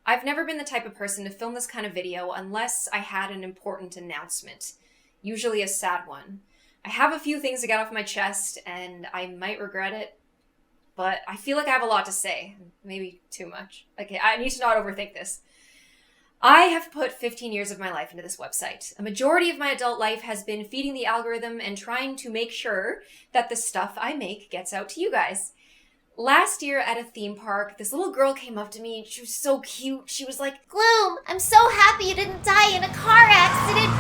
I've never been the type of person to film this kind of video unless I had an important announcement, usually a sad one. I have a few things to get off my chest, and I might regret it, but I feel like I have a lot to say. Maybe too much. Okay, I need to not overthink this. I have put 15 years of my life into this website. A majority of my adult life has been feeding the algorithm and trying to make sure that the stuff I make gets out to you guys. Last year at a theme park, this little girl came up to me and she was so cute. She was like, Gloom, I'm so happy you didn't die in a car accident.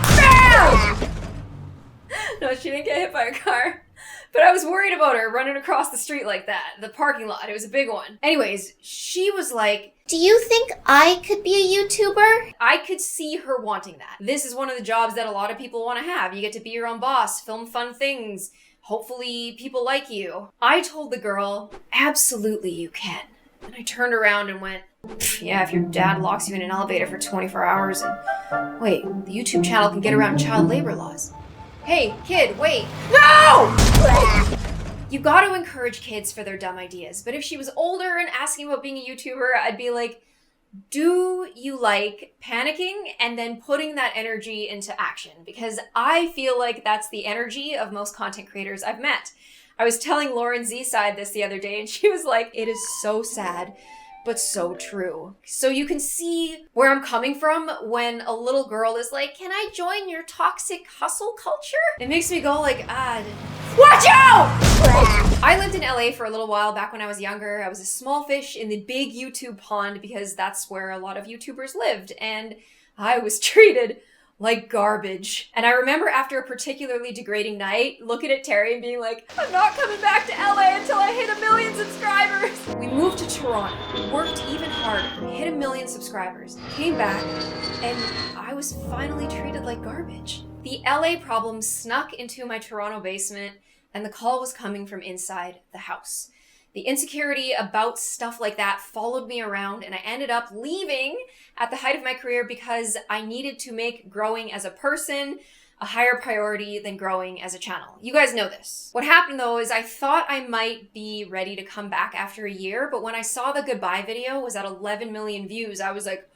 No, she didn't get hit by a car. But I was worried about her running across the street like that. The parking lot, it was a big one. Anyways, she was like, do you think I could be a YouTuber? I could see her wanting that. This is one of the jobs that a lot of people want to have. You get to be your own boss, film fun things. Hopefully people like you. I told the girl, absolutely you can. And I turned around and went, yeah, if your dad locks you in an elevator for 24 hours and... Wait, the YouTube channel can get around child labor laws. Hey, kid, wait. No! You gotta encourage kids for their dumb ideas. But if she was older and asking about being a YouTuber, I'd be like, do you like panicking and then putting that energy into action? Because I feel like that's the energy of most content creators I've met. I was telling Lauren Z-Side this the other day and she was like, it is so sad, but so true. So you can see where I'm coming from when a little girl is like, can I join your toxic hustle culture? It makes me go like, watch out! I lived in LA for a little while back when I was younger. I was a small fish in the big YouTube pond because that's where a lot of YouTubers lived. And I was treated like garbage. And I remember after a particularly degrading night, looking at Terry and being like, I'm not coming back to LA until I hit 1 million subscribers. We moved to Toronto, worked even harder, hit 1 million subscribers, came back, and I was finally treated like garbage. The LA problem snuck into my Toronto basement, and the call was coming from inside the house. The insecurity about stuff like that followed me around, and I ended up leaving at the height of my career because I needed to make growing as a person a higher priority than growing as a channel. You guys know this. What happened though is I thought I might be ready to come back after a year, but when I saw the goodbye video was at 11 million views, I was like,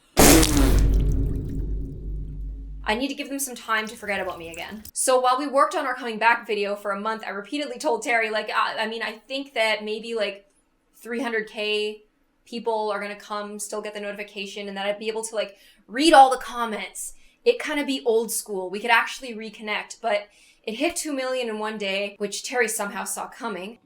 I need to give them some time to forget about me again. So while we worked on our coming back video for a month, I repeatedly told Terry, like, I think that maybe like 300K people are gonna come, still get the notification, and that I'd be able to like read all the comments. It kind of be old school. We could actually reconnect, but it hit 2 million in one day, which Terry somehow saw coming.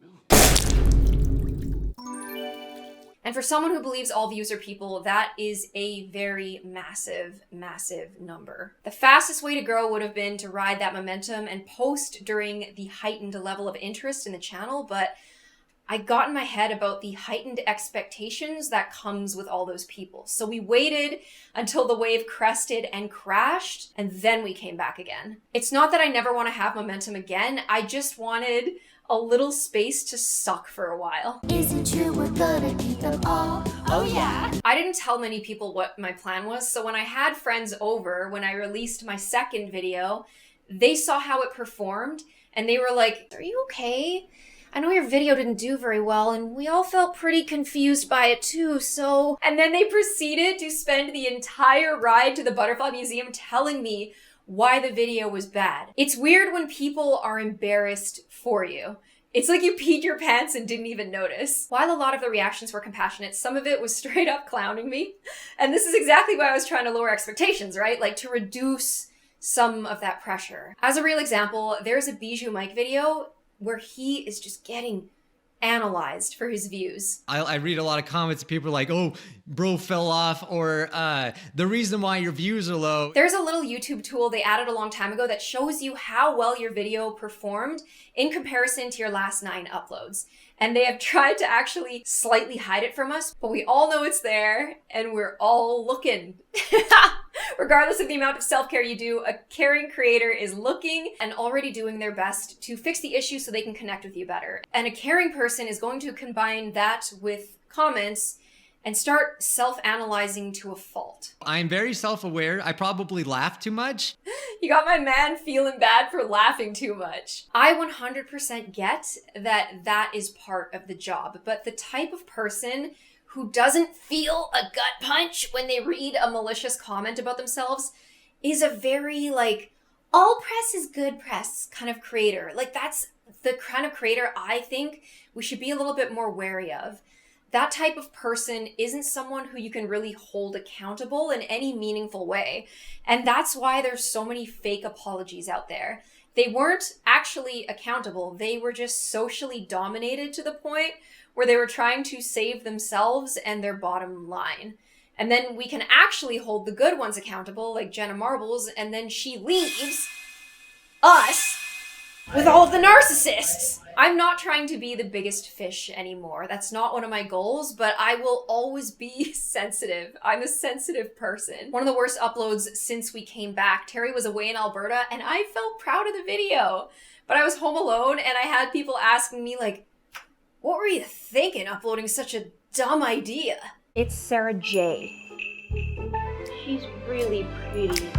And for someone who believes all views are people, that is a very massive, massive number. The fastest way to grow would have been to ride that momentum and post during the heightened level of interest in the channel, but I got in my head about the heightened expectations that comes with all those people. So we waited until the wave crested and crashed, and then we came back again. It's not that I never want to have momentum again, I just wanted a little space to suck for a while. Isn't true we're gonna keep them all? Oh yeah. I didn't tell many people what my plan was, so when I had friends over, when I released my second video, they saw how it performed, and they were like, are you okay? I know your video didn't do very well, and we all felt pretty confused by it too, so... And then they proceeded to spend the entire ride to the Butterfly Museum telling me why the video was bad. It's weird when people are embarrassed for you. It's like you peed your pants and didn't even notice. While a lot of the reactions were compassionate, some of it was straight up clowning me. And this is exactly why I was trying to lower expectations, right? Like to reduce some of that pressure. As a real example, there's a Bijou Mike video where he is just getting analyzed for his views. I read a lot of comments, people are like, oh, bro fell off, or the reason why your views are low. There's a little YouTube tool they added a long time ago that shows you how well your video performed in comparison to your last 9 uploads. And they have tried to actually slightly hide it from us, but we all know it's there and we're all looking. Regardless of the amount of self-care you do, a caring creator is looking and already doing their best to fix the issue so they can connect with you better. And a caring person is going to combine that with comments and start self-analyzing to a fault. I'm very self-aware. I probably laugh too much. You got my man feeling bad for laughing too much. I 100% get that that is part of the job, but the type of person who doesn't feel a gut punch when they read a malicious comment about themselves is a very, like, all press is good press kind of creator. Like, that's the kind of creator I think we should be a little bit more wary of. That type of person isn't someone who you can really hold accountable in any meaningful way. And that's why there's so many fake apologies out there. They weren't actually accountable. They were just socially dominated to the point where they were trying to save themselves and their bottom line. And then we can actually hold the good ones accountable, like Jenna Marbles, and then she leaves us with all of the narcissists. I'm not trying to be the biggest fish anymore. That's not one of my goals, but I will always be sensitive. I'm a sensitive person. One of the worst uploads since we came back, Terry was away in Alberta, and I felt proud of the video. But I was home alone, and I had people asking me, like, what were you thinking uploading such a dumb idea? It's Sarah J. She's really pretty.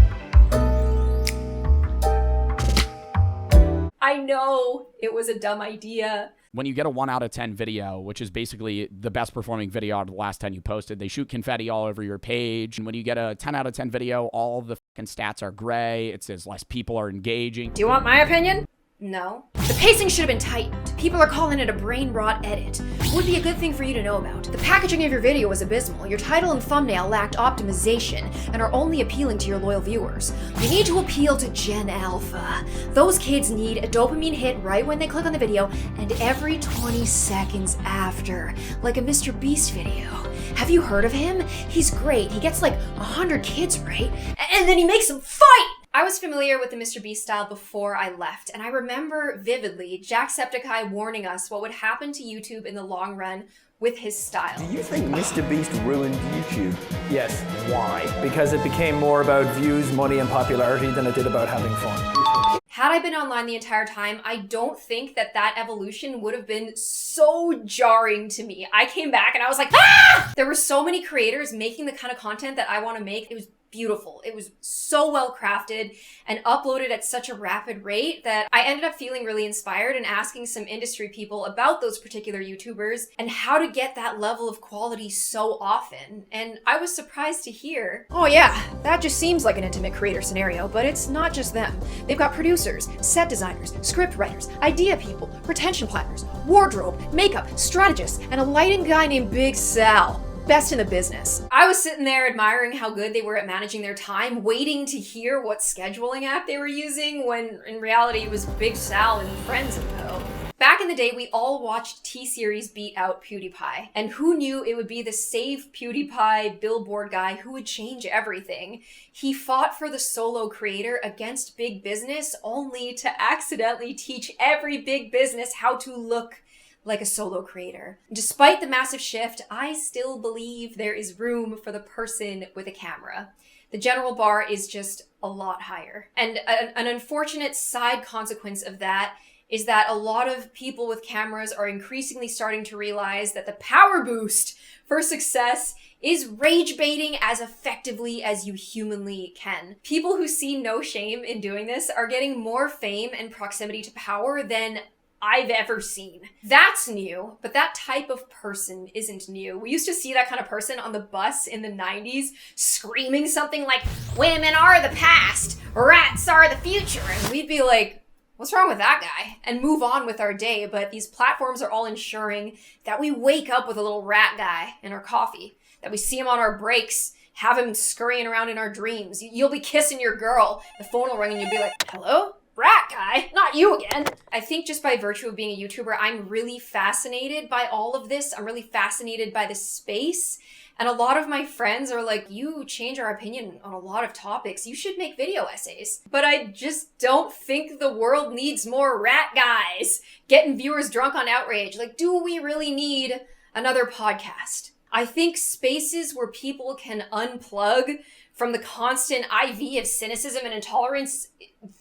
I know it was a dumb idea. When you get a 1 out of 10 video, which is basically the best performing video out of the last 10 you posted, they shoot confetti all over your page. And when you get a 10 out of 10 video, all the fucking stats are gray. It says less people are engaging. Do you want my opinion? No. The pacing should have been tightened. People are calling it a brain rot edit. Would be a good thing for you to know about. The packaging of your video was abysmal. Your title and thumbnail lacked optimization and are only appealing to your loyal viewers. You need to appeal to Gen Alpha. Those kids need a dopamine hit right when they click on the video and every 20 seconds after, like a Mr. Beast video. Have you heard of him? He's great. He gets like 100 kids, right? And then he makes them fight! I was familiar with the Mr. Beast style before I left, and I remember vividly Jacksepticeye warning us what would happen to YouTube in the long run with his style. Do you think Mr. Beast ruined YouTube? Yes. Why? Because it became more about views, money, and popularity than it did about having fun. Had I been online the entire time, I don't think that evolution would have been so jarring to me. I came back and I was like, ah! There were so many creators making the kind of content that I want to make. It was beautiful. It was so well crafted and uploaded at such a rapid rate that I ended up feeling really inspired and asking some industry people about those particular YouTubers and how to get that level of quality so often. And I was surprised to hear, oh yeah, that just seems like an intimate creator scenario, but it's not just them. They've got producers, set designers, script writers, idea people, retention planners, wardrobe, makeup, strategists, and a lighting guy named Big Sal. Best in the business. I was sitting there admiring how good they were at managing their time, waiting to hear what scheduling app they were using, when in reality it was Big Sal and Friends and Co. Back in the day, we all watched T-Series beat out PewDiePie, and who knew it would be the Save PewDiePie billboard guy who would change everything. He fought for the solo creator against big business, only to accidentally teach every big business how to look like a solo creator. Despite the massive shift, I still believe there is room for the person with a camera. The general bar is just a lot higher. And an unfortunate side consequence of that is that a lot of people with cameras are increasingly starting to realize that the power boost for success is rage baiting as effectively as you humanly can. People who see no shame in doing this are getting more fame and proximity to power than I've ever seen. That's new, but that type of person isn't new. We used to see that kind of person on the bus in the 90s screaming something like, women are the past, rats are the future, and we'd be like, what's wrong with that guy? And move on with our day, but these platforms are all ensuring that we wake up with a little rat guy in our coffee, that we see him on our breaks, have him scurrying around in our dreams. You'll be kissing your girl, the phone will ring and you'll be like, hello? Rat guy, not you again. I think just by virtue of being a YouTuber, I'm really fascinated by all of this. I'm really fascinated by this space. And a lot of my friends are like, you change our opinion on a lot of topics. You should make video essays. But I just don't think the world needs more rat guys getting viewers drunk on Outrage. Like, do we really need another podcast? I think spaces where people can unplug from the constant IV of cynicism and intolerance,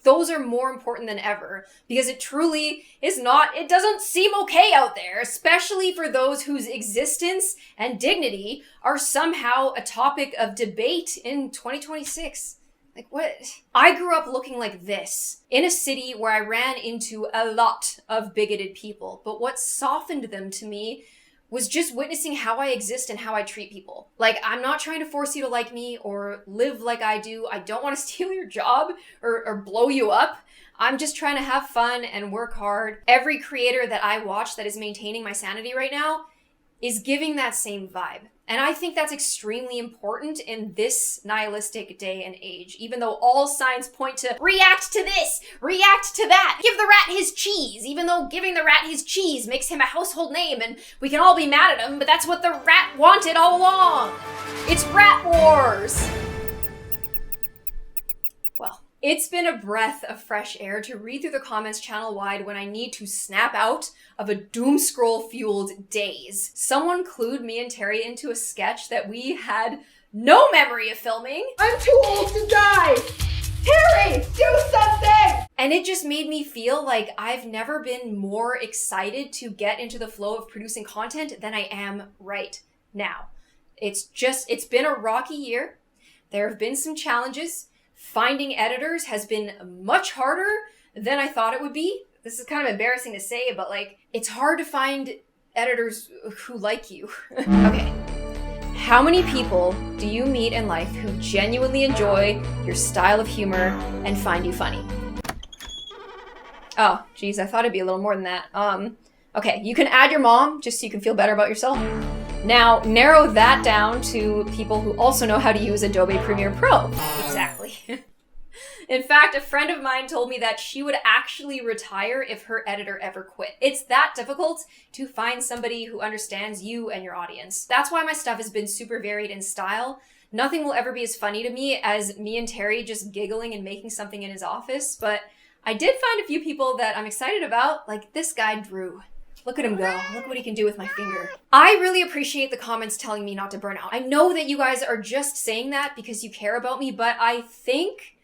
those are more important than ever, because it truly is not, it doesn't seem okay out there, especially for those whose existence and dignity are somehow a topic of debate in 2026. Like, what? I grew up looking like this, in a city where I ran into a lot of bigoted people, but what softened them to me was just witnessing how I exist and how I treat people. Like, I'm not trying to force you to like me or live like I do. I don't want to steal your job or blow you up. I'm just trying to have fun and work hard. Every creator that I watch that is maintaining my sanity right now is giving that same vibe. And I think that's extremely important in this nihilistic day and age, even though all signs point to React to this, react to that. Give the rat his cheese, even though giving the rat his cheese makes him a household name and we can all be mad at him, but that's what the rat wanted all along. it's rat wars. Well, it's been a breath of fresh air to read through the comments channel-wide when I need to snap out of a doom scroll-fueled daze. Someone clued me and Terry into a sketch that we had no memory of filming. I'm too old to die! Terry, do something! And it just made me feel like I've never been more excited to get into the flow of producing content than I am right now. It's been a rocky year. There have been some challenges. Finding editors has been much harder than I thought it would be. This is kind of embarrassing to say, but like, it's hard to find editors who like you. Okay. How many people do you meet in life who genuinely enjoy your style of humor and find you funny? Oh, geez, I thought it'd be a little more than that. Okay, you can add your mom just so you can feel better about yourself. Now, narrow that down to people who also know how to use Adobe Premiere Pro. Exactly. In fact, a friend of mine told me that she would actually retire if her editor ever quit. It's that difficult to find somebody who understands you and your audience. That's why my stuff has been super varied in style. Nothing will ever be as funny to me as me and Terry just giggling and making something in his office, but I did find a few people that I'm excited about, like this guy, Drew. Look at him go. Look what he can do with my finger. I really appreciate the comments telling me not to burn out. I know that you guys are just saying that because you care about me, but I think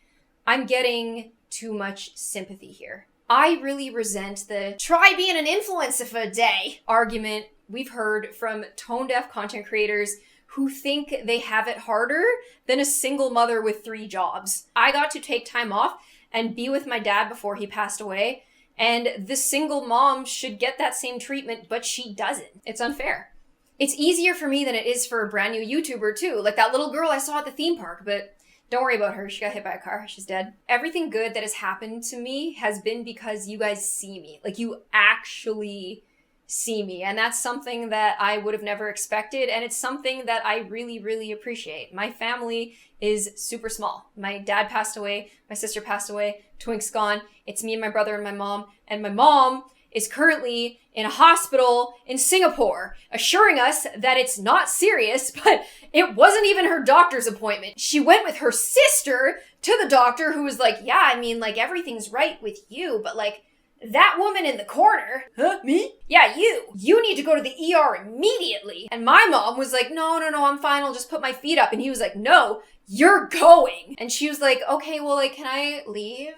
I'm getting too much sympathy here. I really resent the Try being an influencer for a day argument we've heard from tone-deaf content creators who think they have it harder than a single mother with 3 jobs. I got to take time off and be with my dad before he passed away, and the single mom should get that same treatment, but she doesn't. It's unfair. It's easier for me than it is for a brand new YouTuber too, like that little girl I saw at the theme park, but don't worry about her. She got hit by a car. She's dead. Everything good that has happened to me has been because you guys see me. Like, you actually see me. And that's something that I would have never expected. And it's something that I really, really appreciate. My family is super small. My dad passed away. My sister passed away. Twink's gone. It's me and my brother and my mom. And my mom is currently in a hospital in Singapore, assuring us that it's not serious, but it wasn't even her doctor's appointment. She went with her sister to the doctor, who was like, yeah, I mean, like, everything's right with you, but like, that woman in the corner, huh, me? Yeah, you need to go to the ER immediately. And my mom was like, no, I'm fine, I'll just put my feet up. And he was like, no, you're going. And she was like, okay, well, like, can I leave?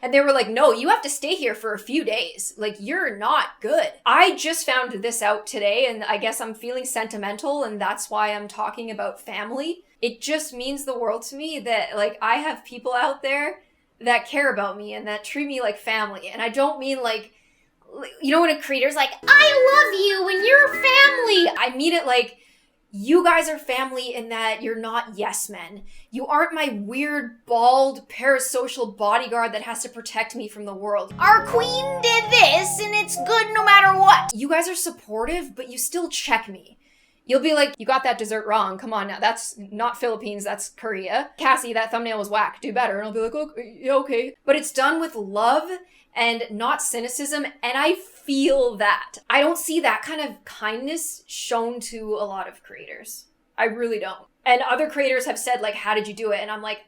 And they were like, no, you have to stay here for a few days. Like, you're not good. I just found this out today, and I guess I'm feeling sentimental, and that's why I'm talking about family. It just means the world to me that, like, I have people out there that care about me and that treat me like family. And I don't mean like, you know, when a creator's like, I love you and you're family. I mean it like, you guys are family in that you're not yes men. You aren't my weird, bald, parasocial bodyguard that has to protect me from the world. Our queen did this and it's good no matter what. You guys are supportive, but you still check me. You'll be like, you got that dessert wrong. Come on now. That's not Philippines. That's Korea. Kassie, that thumbnail was whack. Do better. And I'll be like, okay, yeah, okay. But it's done with love and not cynicism. And I feel that. I don't see that kind of kindness shown to a lot of creators. I really don't. And other creators have said, like, how did you do it? And I'm like,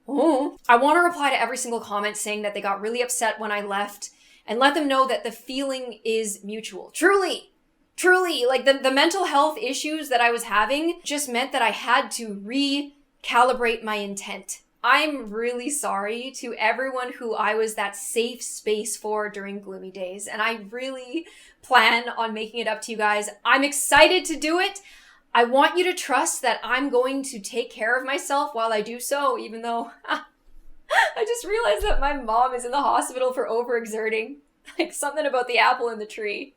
oh. I want to reply to every single comment saying that they got really upset when I left and let them know that the feeling is mutual. Truly, like the mental health issues that I was having just meant that I had to recalibrate my intent. I'm really sorry to everyone who I was that safe space for during gloomy days, and I really plan on making it up to you guys. I'm excited to do it. I want you to trust that I'm going to take care of myself while I do so, even though I just realized that my mom is in the hospital for overexerting. Like, something about the apple in the tree.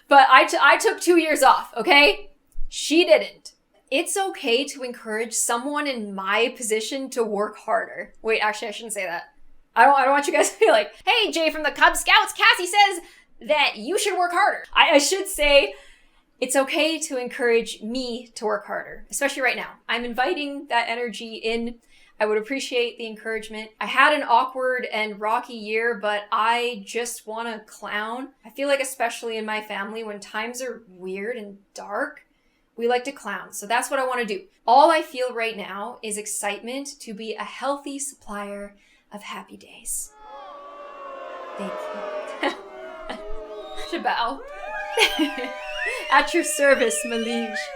But I took 2 years off, okay? She didn't. It's okay to encourage someone in my position to work harder. Wait, actually, I shouldn't say that. I don't want you guys to be like, Hey, Jay from the Cub Scouts, Cassie says that you should work harder. I should say, it's okay to encourage me to work harder, especially right now. I'm inviting that energy in. I would appreciate the encouragement. I had an awkward and rocky year, but I just want to clown. I feel like especially in my family, when times are weird and dark, we like to clown. So that's what I want to do. All I feel right now is excitement to be a healthy supplier of happy days. Thank you. Should bow. At your service, my liege.